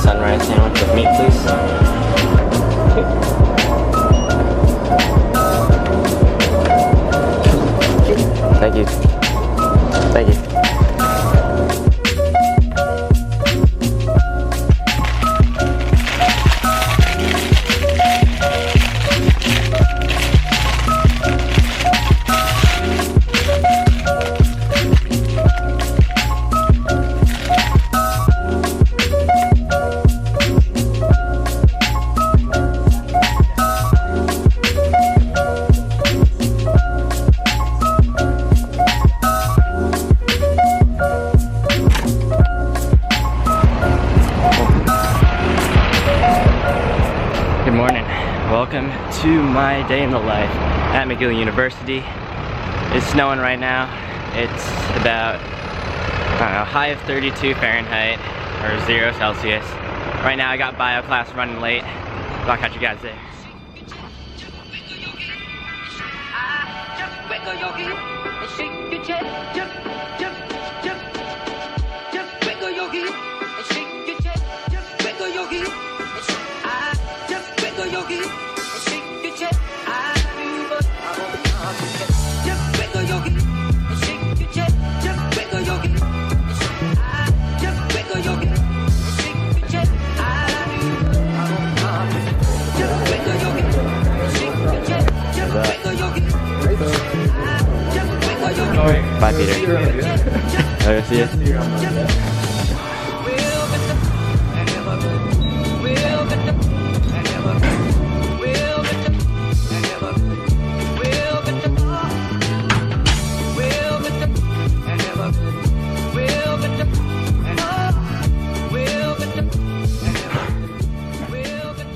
sunrise sandwich with meat, please. Thank you. Thank you. Good morning. Welcome to my day in the life at McGill University. It's snowing right now. It's about, I don't know, high of 32 Fahrenheit or 0 Celsius. Right now I got bio class running late, but I'll catch you guys there. Bye, Peter. I'll see you.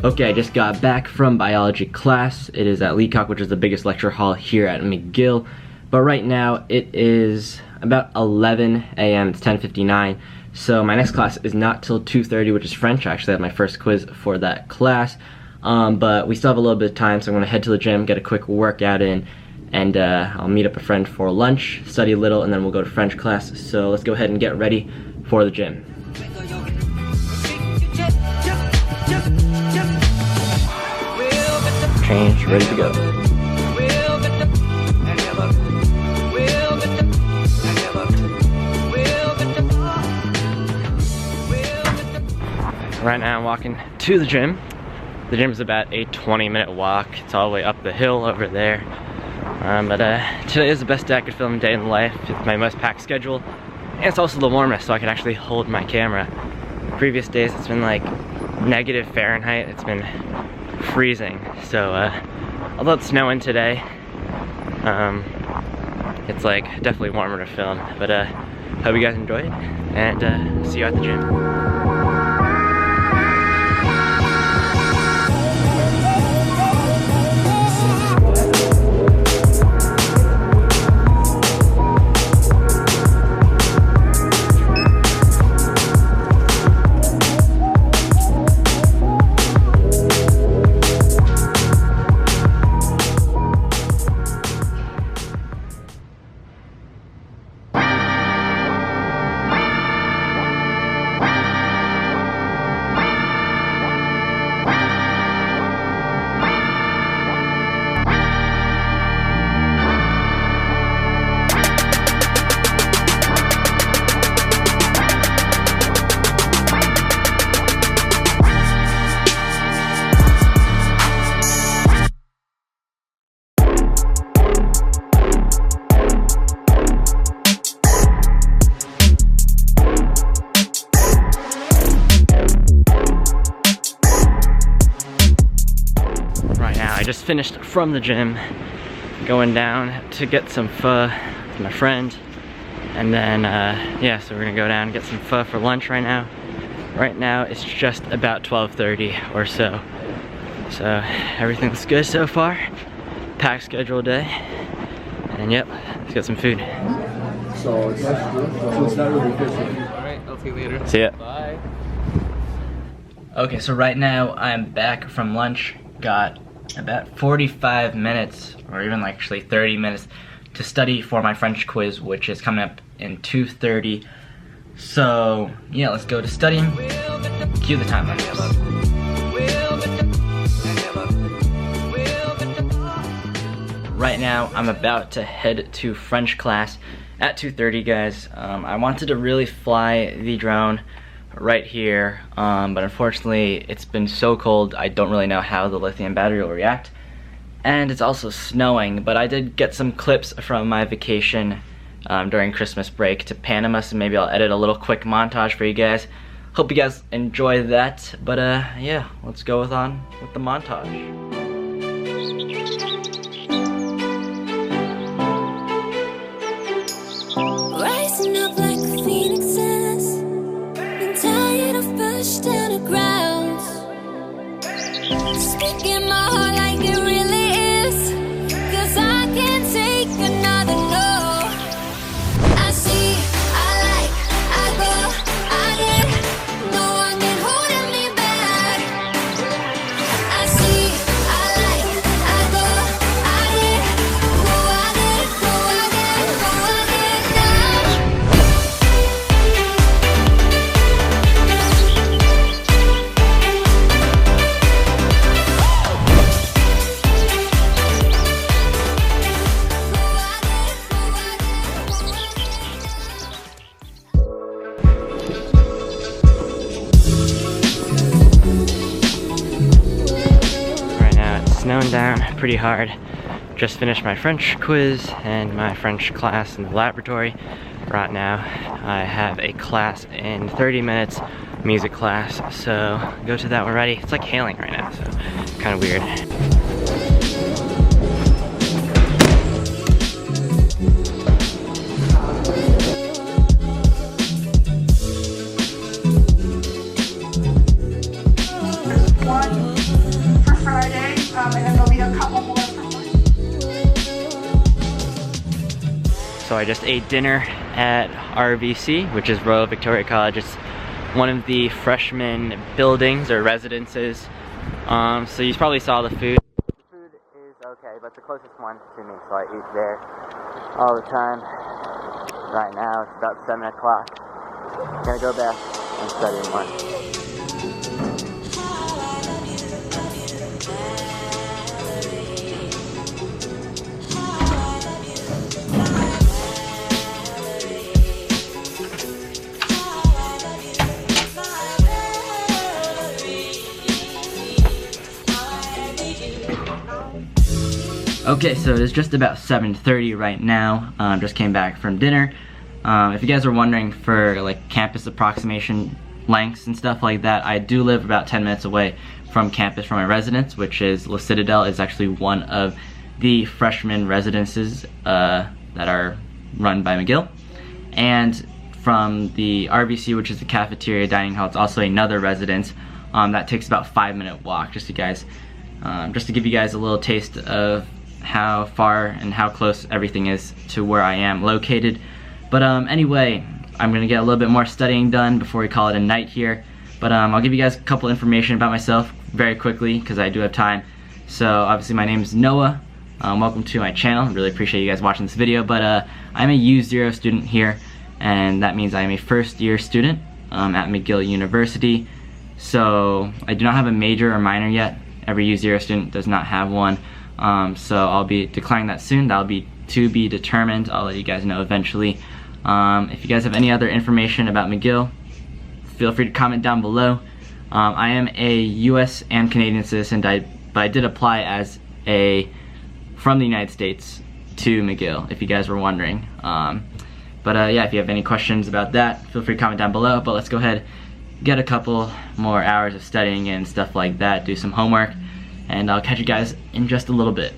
Okay, I just got back from biology class. It is at Leacock, which is the biggest lecture hall here at McGill. But right now it is about 11 a.m. It's 10:59. So my next class is not till 2:30, which is French. I actually have my first quiz for that class. But we still have a little bit of time, so I'm gonna head to the gym, get a quick workout in, and I'll meet up a friend for lunch, study a little, and then we'll go to French class. So let's go ahead and get ready for the gym. Change, ready to go. Right now I'm walking to the gym. The gym is about a 20-minute walk. It's all the way up the hill over there. But today is the best day I could film a day in the life. It's my most packed schedule. And it's also the warmest, so I can actually hold my camera. Previous days it's been like negative Fahrenheit. It's been freezing. So although it's snowing today, it's like definitely warmer to film. But hope you guys enjoy it, and see you at the gym. I just finished from the gym, going down to get some pho with my friend, and then yeah, so we're gonna go down and get some pho for lunch right now. Right now it's just about 12:30 or so. So everything looks good so far. Packed schedule day, and yep, let's get some food. So it's not really efficient. Alright, I'll see you later. See ya. Bye. Okay, so right now I'm back from lunch. Got about 45 minutes, or even like actually 30 minutes to study for my French quiz, which is coming up in 2:30. So yeah, let's go to studying. Cue the time lapse. Right now, I'm about to head to French class at 2:30, guys. I wanted to really fly the drone right here, but unfortunately, it's been so cold, I don't really know how the lithium battery will react. And it's also snowing, but I did get some clips from my vacation during Christmas break to Panama, so maybe I'll edit a little quick montage for you guys. Hope you guys enjoy that, but yeah, let's go on with the montage. Rising up like a phoenix is. Been tired of pushed to the ground. Speaking my heart like it really is. 'Cause I can't take another no. I see, I like, I go, I get. No one can hold me back. I see, I like, I go, I get. Go, I get, go, I get, go, I get now. Right now it's snowing down pretty hard. Just finished my French quiz and my French class in the laboratory. Right now I have a class in 30 minutes, music class, so go to that one ready. It's like hailing right now, so kind of weird. One for Friday, and then there'll be a couple more for Monday. So I just ate dinner at RVC, which is Royal Victoria College. It's one of the freshman buildings or residences. So you probably saw the food. The food is okay, but the closest one to me, so I eat there all the time. Right now it's about 7 o'clock. Gonna go back and study more. Okay, so it is just about 7:30 right now. Just came back from dinner. If you guys are wondering for like campus approximation lengths and stuff like that, I do live about 10 minutes away from campus from my residence, which is La Citadel. Is actually one of the freshman residences that are run by McGill. And from the RVC, which is the cafeteria dining hall, it's also another residence that takes about a 5-minute walk. Just to give you guys a little taste of how far and how close everything is to where I am located. But anyway, I'm gonna get a little bit more studying done before we call it a night here. But I'll give you guys a couple information about myself very quickly because I do have time. So obviously my name is Noah. Welcome to my channel. Really appreciate you guys watching this video. But I'm a U0 student here, and that means I am a first-year student at McGill University. So I do not have a major or minor yet. Every U0 student does not have one. So I'll be declaring that soon. That'll be to be determined. I'll let you guys know eventually. If you guys have any other information about McGill, feel free to comment down below. I am a US and Canadian citizen, but I did apply as from the United States to McGill, if you guys were wondering. Yeah, if you have any questions about that, feel free to comment down below. But let's go ahead, get a couple more hours of studying and stuff like that, do some homework, and I'll catch you guys in just a little bit.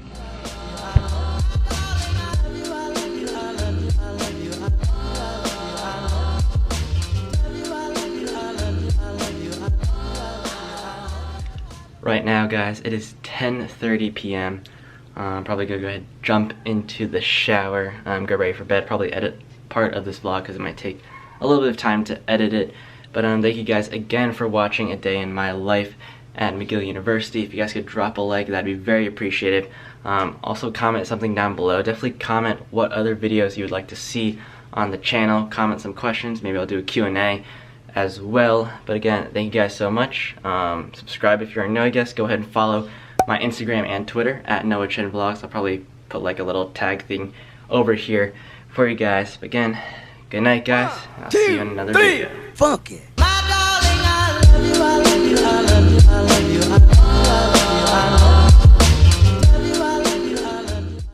Right now, guys, it is 10:30 p.m. I'm probably gonna go ahead and jump into the shower, get ready for bed, probably edit part of this vlog because it might take a little bit of time to edit it. But thank you guys again for watching a day in my life at McGill University. If you guys could drop a like, that'd be very appreciated. Also comment something down below. Definitely comment what other videos you would like to see on the channel. Comment some questions, maybe I'll do a Q&A. as well. But again, thank you guys so much. Subscribe if you're new, I guess. Go ahead and follow my Instagram and Twitter at Chen Vlogs. I'll probably put like a little tag thing over here for you guys. But again, good night, guys. I'll see you in another video. Funky.